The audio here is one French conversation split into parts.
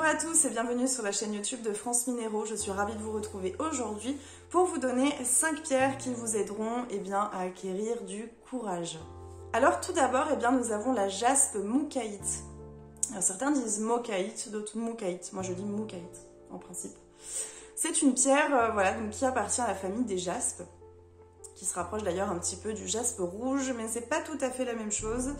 à tous et bienvenue sur la chaîne YouTube de France Minéraux. Je suis ravie de vous retrouver aujourd'hui pour vous donner 5 pierres qui vous aideront à acquérir du courage. Alors tout d'abord, nous avons la jaspe moukaïte. Alors, certains disent mokaïte, d'autres moukaïte. Moi je dis moukaïte en principe. C'est une pierre donc, qui appartient à la famille des jaspes, qui se rapproche d'ailleurs un petit peu du jaspe rouge, mais c'est pas tout à fait la même chose.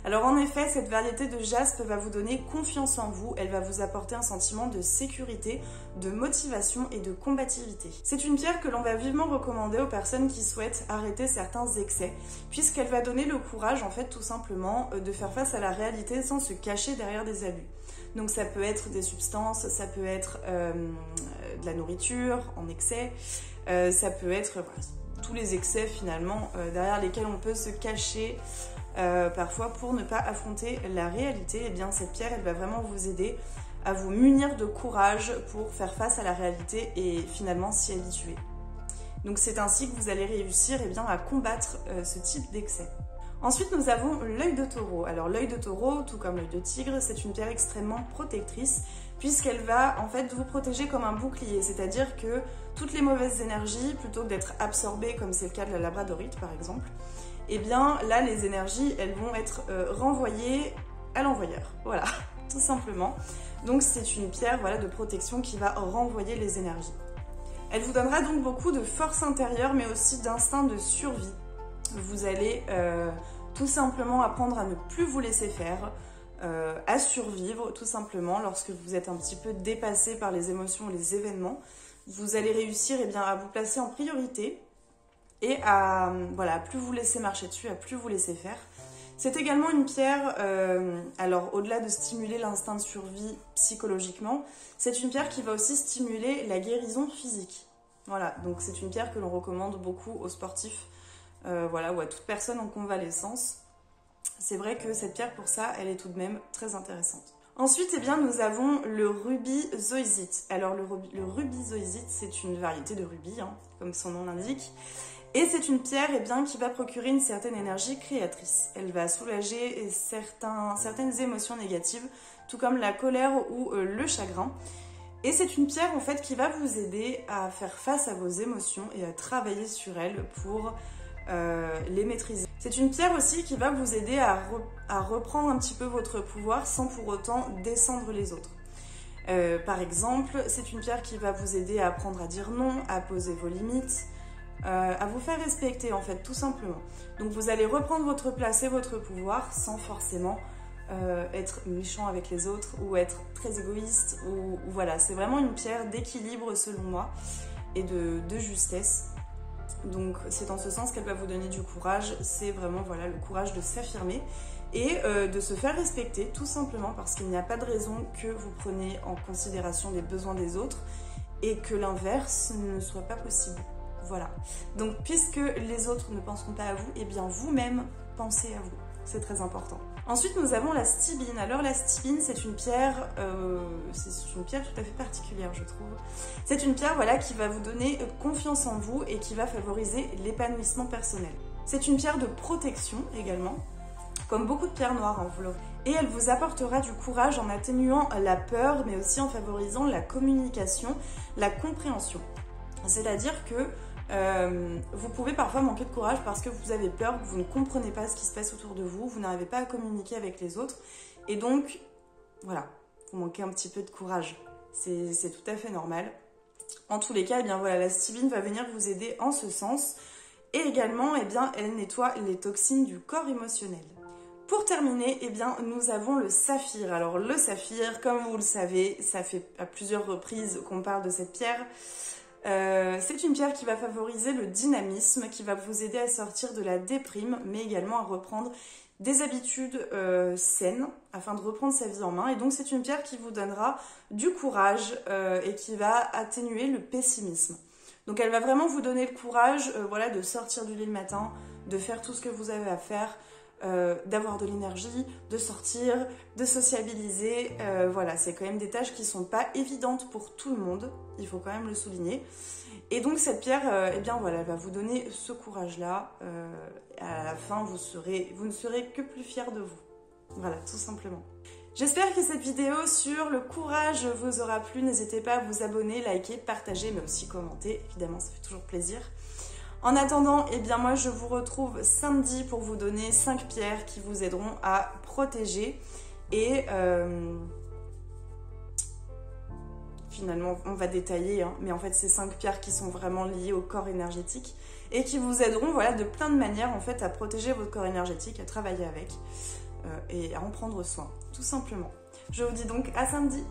Alors en effet, cette variété de jaspe va vous donner confiance en vous, elle va vous apporter un sentiment de sécurité, de motivation et de combativité. C'est une pierre que l'on va vivement recommander aux personnes qui souhaitent arrêter certains excès, puisqu'elle va donner le courage en fait tout simplement de faire face à la réalité sans se cacher derrière des abus. Donc ça peut être des substances, ça peut être de la nourriture en excès, ça peut être tous les excès finalement derrière lesquels on peut se cacher parfois pour ne pas affronter la réalité. Cette pierre elle va vraiment vous aider à vous munir de courage pour faire face à la réalité et finalement s'y habituer. Donc c'est ainsi que vous allez réussir à combattre ce type d'excès. Ensuite nous avons l'œil de taureau. Alors l'œil de taureau, tout comme l'œil de tigre, c'est une pierre extrêmement protectrice puisqu'elle va en fait vous protéger comme un bouclier, c'est-à-dire que toutes les mauvaises énergies, plutôt que d'être absorbées comme c'est le cas de la labradorite par exemple, là les énergies elles vont être renvoyées à l'envoyeur, voilà, tout simplement. Donc c'est une pierre de protection qui va renvoyer les énergies. Elle vous donnera donc beaucoup de force intérieure mais aussi d'instinct de survie. Vous allez tout simplement apprendre à ne plus vous laisser faire, à survivre tout simplement lorsque vous êtes un petit peu dépassé par les émotions et les événements. Vous allez réussir à vous placer en priorité et à plus vous laisser marcher dessus, à plus vous laisser faire. C'est également une pierre, alors au-delà de stimuler l'instinct de survie psychologiquement, c'est une pierre qui va aussi stimuler la guérison physique. Voilà, donc c'est une pierre que l'on recommande beaucoup aux sportifs, ou à toute personne en convalescence. C'est vrai que cette pierre pour ça, elle est tout de même très intéressante. Ensuite, nous avons le rubis zoisite. Alors le rubis zoisite, c'est une variété de rubis, comme son nom l'indique. Et c'est une pierre qui va procurer une certaine énergie créatrice. Elle va soulager certaines émotions négatives, tout comme la colère ou le chagrin. Et c'est une pierre en fait qui va vous aider à faire face à vos émotions et à travailler sur elles pour les maîtriser. C'est une pierre aussi qui va vous aider à reprendre un petit peu votre pouvoir sans pour autant descendre les autres. Par exemple, c'est une pierre qui va vous aider à apprendre à dire non, à poser vos limites, à vous faire respecter en fait, tout simplement. Donc vous allez reprendre votre place et votre pouvoir sans forcément être méchant avec les autres ou être très égoïste. Voilà, c'est vraiment une pierre d'équilibre selon moi et de justesse. Donc c'est dans ce sens qu'elle va vous donner du courage, c'est vraiment le courage de s'affirmer et de se faire respecter tout simplement parce qu'il n'y a pas de raison que vous preniez en considération les besoins des autres et que l'inverse ne soit pas possible. Voilà, donc puisque les autres ne penseront pas à vous, vous-même pensez à vous, c'est très important. Ensuite nous avons la stibine. Alors la stibine c'est une pierre tout à fait particulière je trouve. C'est une pierre qui va vous donner confiance en vous et qui va favoriser l'épanouissement personnel. C'est une pierre de protection également, comme beaucoup de pierres noires vous l'aurez. Et elle vous apportera du courage en atténuant la peur mais aussi en favorisant la communication, la compréhension. C'est-à-dire que vous pouvez parfois manquer de courage parce que vous avez peur, que vous ne comprenez pas ce qui se passe autour de vous, vous n'arrivez pas à communiquer avec les autres et donc voilà, vous manquez un petit peu de courage. C'est tout à fait normal. En tous les cas, la stibine va venir vous aider en ce sens et également elle nettoie les toxines du corps émotionnel. Pour terminer, nous avons le saphir. Alors le saphir, comme vous le savez, ça fait à plusieurs reprises qu'on parle de cette pierre. C'est une pierre qui va favoriser le dynamisme, qui va vous aider à sortir de la déprime, mais également à reprendre des habitudes saines, afin de reprendre sa vie en main. Et donc c'est une pierre qui vous donnera du courage et qui va atténuer le pessimisme. Donc elle va vraiment vous donner le courage de sortir du lit le matin, de faire tout ce que vous avez à faire, d'avoir de l'énergie, de sortir, de sociabiliser. C'est quand même des tâches qui ne sont pas évidentes pour tout le monde, il faut quand même le souligner. Et donc cette pierre, elle va vous donner ce courage-là. À la fin, vous ne serez que plus fiers de vous. Voilà, tout simplement. J'espère que cette vidéo sur le courage vous aura plu. N'hésitez pas à vous abonner, liker, partager, mais aussi commenter. Évidemment, ça fait toujours plaisir. En attendant, eh bien moi je vous retrouve samedi pour vous donner 5 pierres qui vous aideront à protéger et finalement on va détailler, hein, mais en fait c'est 5 pierres qui sont vraiment liées au corps énergétique et qui vous aideront voilà, de plein de manières en fait à protéger votre corps énergétique, à travailler avec et à en prendre soin, tout simplement. Je vous dis donc à samedi.